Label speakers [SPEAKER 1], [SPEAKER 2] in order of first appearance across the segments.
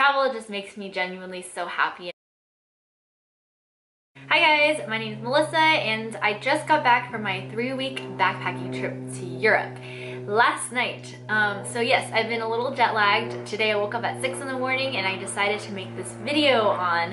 [SPEAKER 1] travel just makes me genuinely so happy. Hi guys, my name is Melissa and I just got back from my 3-week backpacking trip to Europe last night. So yes, I've been a little jet lagged. Today I woke up at 6 in the morning and I decided to make this video on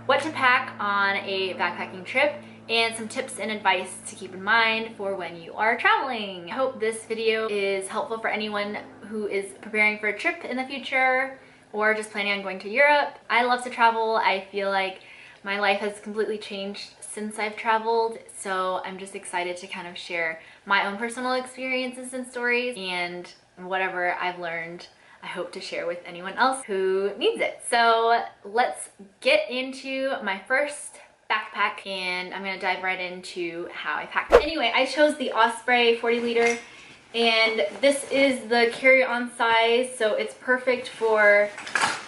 [SPEAKER 1] what to pack on a backpacking trip and some tips and advice to keep in mind for when you are traveling. I hope this video is helpful for anyone who is preparing for a trip in the future or just planning on going to Europe. I love to travel. I feel like my life has completely changed since I've traveled, so I'm just excited to kind of share my own personal experiences and stories, and whatever I've learned I hope to share with anyone else who needs it. So let's get into my first backpack and I'm gonna dive right into how I packed. Anyway, I chose the Osprey 40 liter and this is the carry-on size, so it's perfect for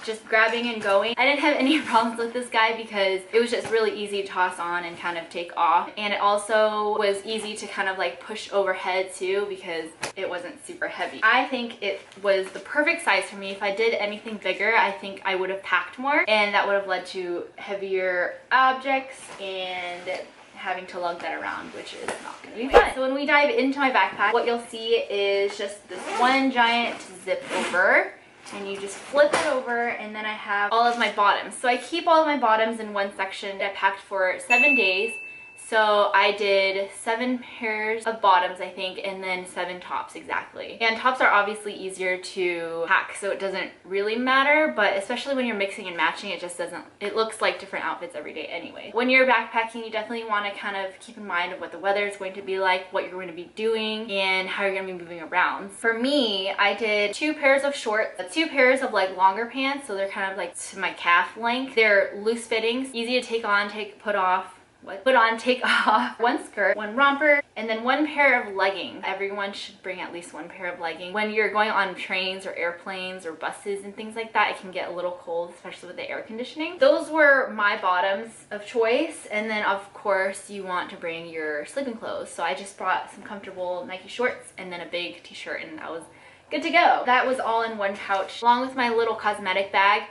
[SPEAKER 1] just grabbing and going. I didn't have any problems with this guy because it was just really easy to toss on and kind of take off, and it also was easy to kind of like push overhead too because it wasn't super heavy. I think it was the perfect size for me. If I did anything bigger, I think I would have packed more and that would have led to heavier objects and having to lug that around, which is not gonna be fun. So when we dive into my backpack, what you'll see is just this one giant zip over, and you just flip it over, and then I have all of my bottoms. So I keep all of my bottoms in one section. I packed for 7 days. So I did 7 pairs of bottoms, I think, and then 7 tops exactly. And tops are obviously easier to pack, so it doesn't really matter, but especially when you're mixing and matching, it just doesn't, it looks like different outfits every day anyway. When you're backpacking, you definitely want to kind of keep in mind of what the weather is going to be like, what you're going to be doing, and how you're going to be moving around. For me, I did 2 pairs of shorts, 2 pairs of like longer pants, so they're kind of like to my calf length. They're loose fittings, easy to take on, put off, put on, take off, 1 skirt, 1 romper, and then 1 pair of leggings. Everyone should bring at least 1 pair of leggings. When you're going on trains or airplanes or buses and things like that, it can get a little cold, especially with the air conditioning. Those were my bottoms of choice, and then of course you want to bring your sleeping clothes. So I just brought some comfortable Nike shorts and then a big t-shirt, and that was good to go. That was all in 1 pouch, along with my little cosmetic bag.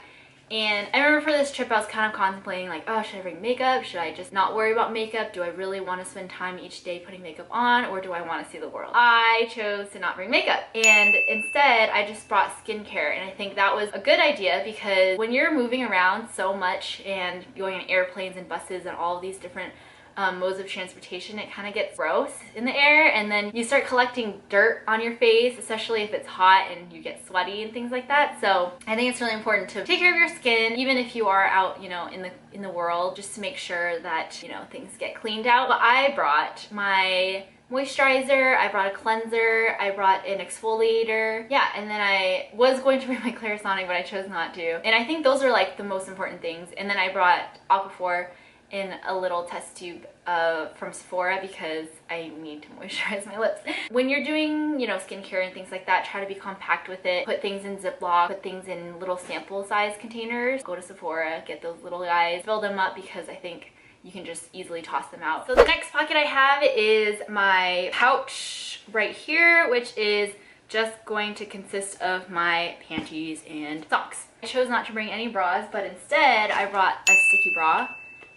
[SPEAKER 1] And I remember for this trip I was kind of contemplating like, oh, should I bring makeup? Should I just not worry about makeup? Do I really want to spend time each day putting makeup on, or do I want to see the world? I chose to not bring makeup, and instead I just brought skincare, and I think that was a good idea because when you're moving around so much and going on airplanes and buses and all of these different modes of transportation, it kind of gets gross in the air, and then you start collecting dirt on your face, especially if it's hot and you get sweaty and things like that. So I think it's really important to take care of your skin, even if you are out, you know, in the world, just to make sure that, you know, things get cleaned out. But I brought my moisturizer, I brought a cleanser, I brought an exfoliator, yeah, and then I was going to bring my Clarisonic, but I chose not to. And I think those are like the most important things. And then I brought Aquaphor in a little test tube from Sephora because I need to moisturize my lips. When you're doing, you know, skincare and things like that, try to be compact with it. Put things in Ziploc, put things in little sample size containers. Go to Sephora, get those little guys, fill them up, because I think you can just easily toss them out. So the next pocket I have is my pouch right here, which is just going to consist of my panties and socks. I chose not to bring any bras, but instead I brought a sticky bra,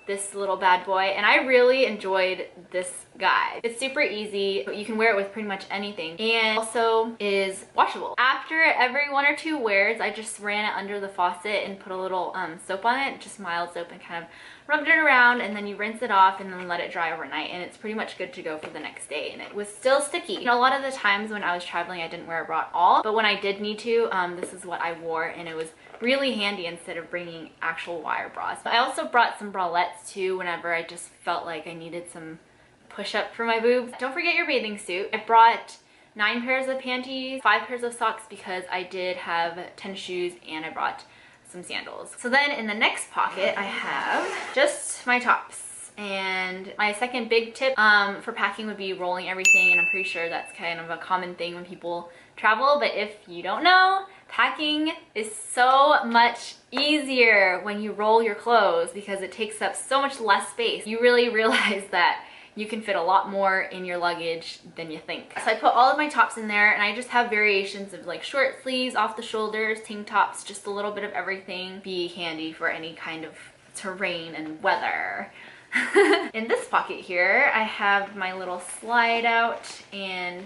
[SPEAKER 1] this little bad boy, and I really enjoyed this guy. It's super easy, but you can wear it with pretty much anything, and also is washable. After every 1 or 2 wears, I just ran it under the faucet and put a little soap on it, just mild soap, and kind of rubbed it around, and then you rinse it off and then let it dry overnight, and it's pretty much good to go for the next day. And it was still sticky. You know, a lot of the times when I was traveling I didn't wear a bra at all, but when I did need to, this is what I wore, and it was really handy instead of bringing actual wire bras. But I also brought some bralettes too whenever I just felt like I needed some push-up for my boobs. Don't forget your bathing suit. I brought 9 pairs of panties, 5 pairs of socks because I did have tennis shoes, and I brought some sandals. So then in the next pocket I have just my tops. And my second big tip for packing would be rolling everything, and I'm pretty sure that's kind of a common thing when people travel, but if you don't know, packing is so much easier when you roll your clothes because it takes up so much less space. You really realize that you can fit a lot more in your luggage than you think. So I put all of my tops in there, and I just have variations of like short sleeves, off the shoulders, tank tops, just a little bit of everything. Be handy for any kind of terrain and weather. In this pocket here, I have my little slide out, and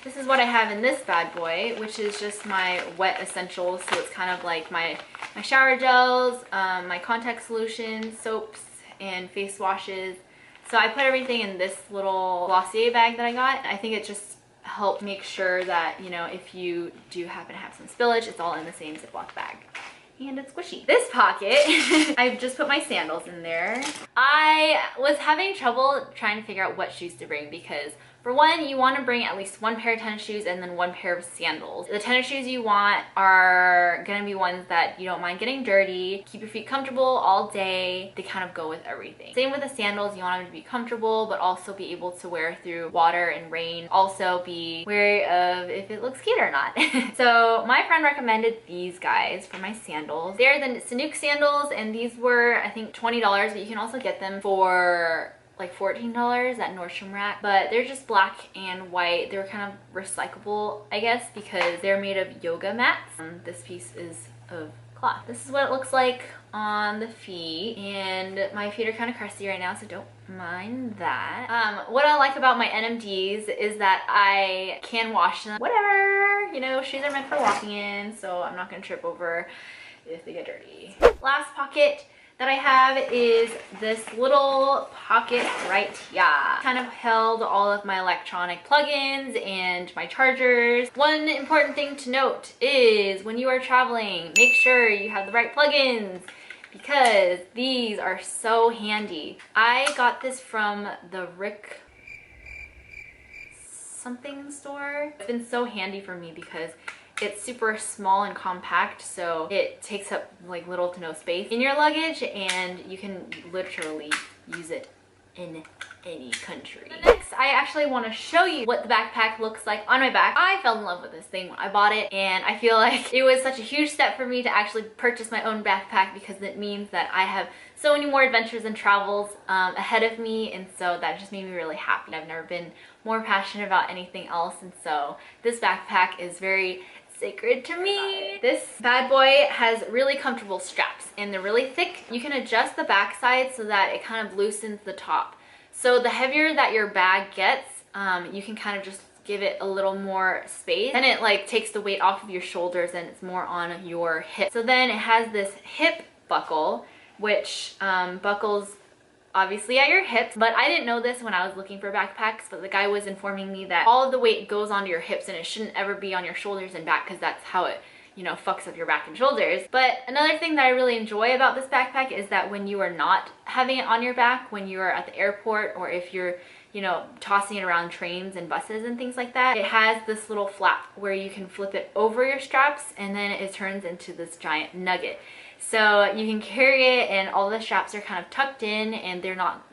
[SPEAKER 1] this is what I have in this bad boy, which is just my wet essentials. So it's kind of like my shower gels, my contact solutions, soaps, and face washes. So I put everything in this little Glossier bag that I got. I think it just helped make sure that, you know, if you do happen to have some spillage, it's all in the same Ziploc bag. And it's squishy. This pocket, I've just put my sandals in there. I was having trouble trying to figure out what shoes to bring because for one, you want to bring at least one pair of tennis shoes and then one pair of sandals. The tennis shoes you want are going to be ones that you don't mind getting dirty, keep your feet comfortable all day. They kind of go with everything. Same with the sandals, you want them to be comfortable but also be able to wear through water and rain. Also be wary of if it looks cute or not. So my friend recommended these guys for my sandals. They're the Sanuk sandals, and these were I think $20, but you can also get them for like $14 at Nordstrom Rack, but they're just black and white. They were kind of recyclable, I guess, because they're made of yoga mats. This piece is of cloth. This is what it looks like on the feet, and my feet are kind of crusty right now, so don't mind that. What I like about my NMDs is that I can wash them. Whatever, you know, shoes are meant for walking in, so I'm not gonna trip over if they get dirty. Last pocket that I have is this little pocket right here. Kind of held all of my electronic plugins and my chargers. One important thing to note is when you are traveling, make sure you have the right plugins because these are so handy. I got this from the Rick something store. It's been so handy for me because it's super small and compact, so it takes up like little to no space in your luggage, and you can literally use it in any country. Next, I actually want to show you what the backpack looks like on my back. I fell in love with this thing when I bought it, and I feel like it was such a huge step for me to actually purchase my own backpack because it means that I have so many more adventures and travels ahead of me, and so that just made me really happy. I've never been more passionate about anything else, and so this backpack is very sacred to me. This bad boy has really comfortable straps, and they're really thick. You can adjust the back side so that it kind of loosens the top. So the heavier that your bag gets, you can kind of just give it a little more space. Then it like takes the weight off of your shoulders and it's more on your hip. So then it has this hip buckle, which buckles obviously at your hips, but I didn't know this when I was looking for backpacks, but the guy was informing me that all of the weight goes onto your hips and it shouldn't ever be on your shoulders and back because that's how it, you know, fucks up your back and shoulders. But another thing that I really enjoy about this backpack is that when you are not having it on your back, when you are at the airport or if you're, you know, tossing it around trains and buses and things like that, it has this little flap where you can flip it over your straps and then it turns into this giant nugget. So you can carry it and all the straps are kind of tucked in and they're not,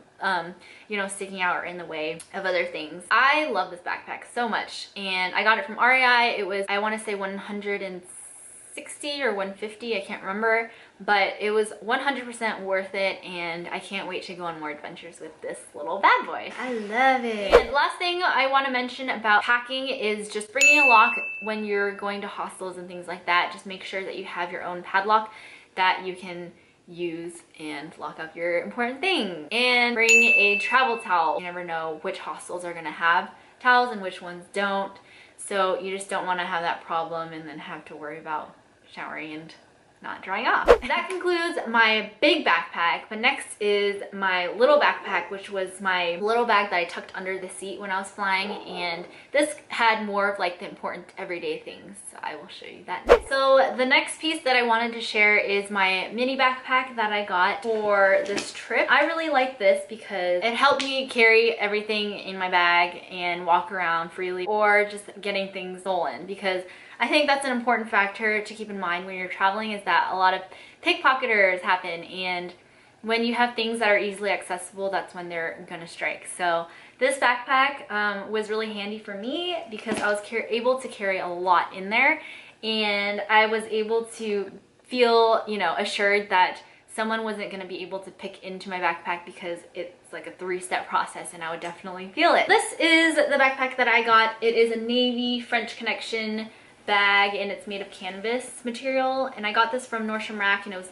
[SPEAKER 1] you know, sticking out or in the way of other things. I love this backpack so much, and I got it from REI. It was, I want to say 160 or 150, I can't remember, but it was 100% worth it, and I can't wait to go on more adventures with this little bad boy. I love it. And last thing I want to mention about packing is just bringing a lock when you're going to hostels and things like that. Just make sure that you have your own padlock that you can use and lock up your important things. And bring a travel towel. You never know which hostels are gonna have towels and which ones don't, so you just don't want to have that problem and then have to worry about showering and not drying off. That concludes my big backpack, but next is my little backpack, which was my little bag that I tucked under the seat when I was flying, and this had more of like the important everyday things, so I will show you that next. So the next piece that I wanted to share is my mini backpack that I got for this trip. I really like this because it helped me carry everything in my bag and walk around freely, or just getting things stolen, because I think that's an important factor to keep in mind when you're traveling, is that a lot of pickpocketers happen, and when you have things that are easily accessible, that's when they're gonna strike. So this backpack was really handy for me because I was able to carry a lot in there, and I was able to feel, you know, assured that someone wasn't going to be able to pick into my backpack because it's like a 3-step process and I would definitely feel it. This is the backpack that I got. It is a navy French Connection bag and it's made of canvas material, and I got this from Nordstrom Rack and it was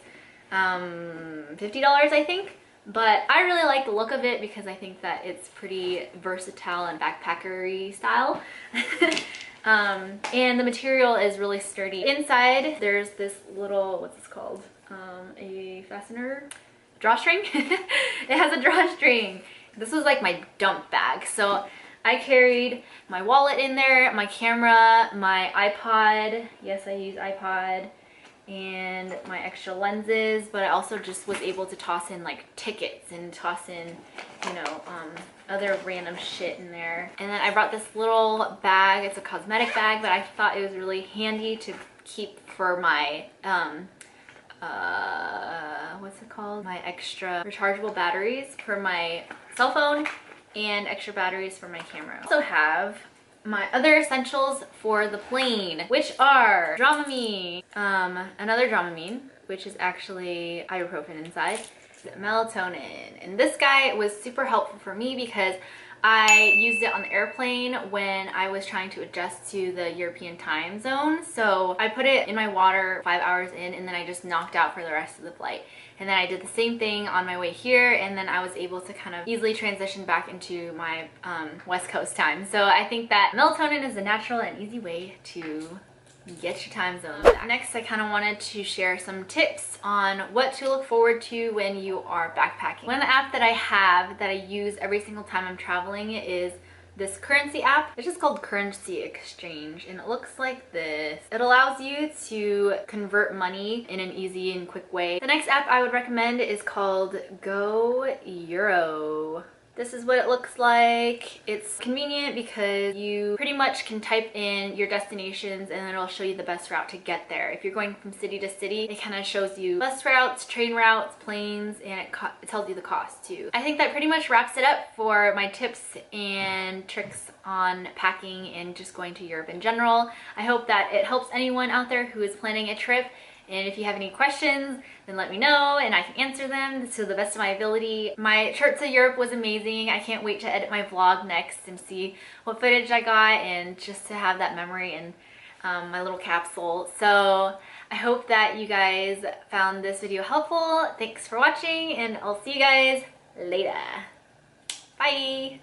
[SPEAKER 1] $50 I think. But I really like the look of it because I think that it's pretty versatile and backpackery style. And the material is really sturdy. Inside there's this little, what's this called? A fastener? Drawstring? It has a drawstring. This was like my dump bag. So I carried my wallet in there, my camera, my iPod. Yes, I use iPod. And my extra lenses, but I also just was able to toss in like tickets and toss in, you know, other random shit in there. And then I brought this little bag. It's a cosmetic bag, but I thought it was really handy to keep for my what's it called? My extra rechargeable batteries for my cell phone and extra batteries for my camera. I also have my other essentials for the plane, which are Dramamine, another Dramamine, which is actually ibuprofen inside, melatonin, and this guy was super helpful for me because I used it on the airplane when I was trying to adjust to the European time zone. So I put it in my water 5 hours in, and then I just knocked out for the rest of the flight. And then I did the same thing on my way here, and then I was able to kind of easily transition back into my West Coast time. So I think that melatonin is a natural and easy way to get your time zone back. Next, I kind of wanted to share some tips on what to look forward to when you are backpacking. One app that I have that I use every single time I'm traveling is this currency app. It's just called Currency Exchange, and it looks like this. It allows you to convert money in an easy and quick way. The next app I would recommend is called Go Euro. This is what it looks like. It's convenient because you pretty much can type in your destinations and it'll show you the best route to get there. If you're going from city to city, it kind of shows you bus routes, train routes, planes, and it tells you the cost too. I think that pretty much wraps it up for my tips and tricks on packing and just going to Europe in general. I hope that it helps anyone out there who is planning a trip. And if you have any questions, then let me know and I can answer them to the best of my ability. My trip to Europe was amazing. I can't wait to edit my vlog next and see what footage I got and just to have that memory in my little capsule. So I hope that you guys found this video helpful. Thanks for watching and I'll see you guys later. Bye!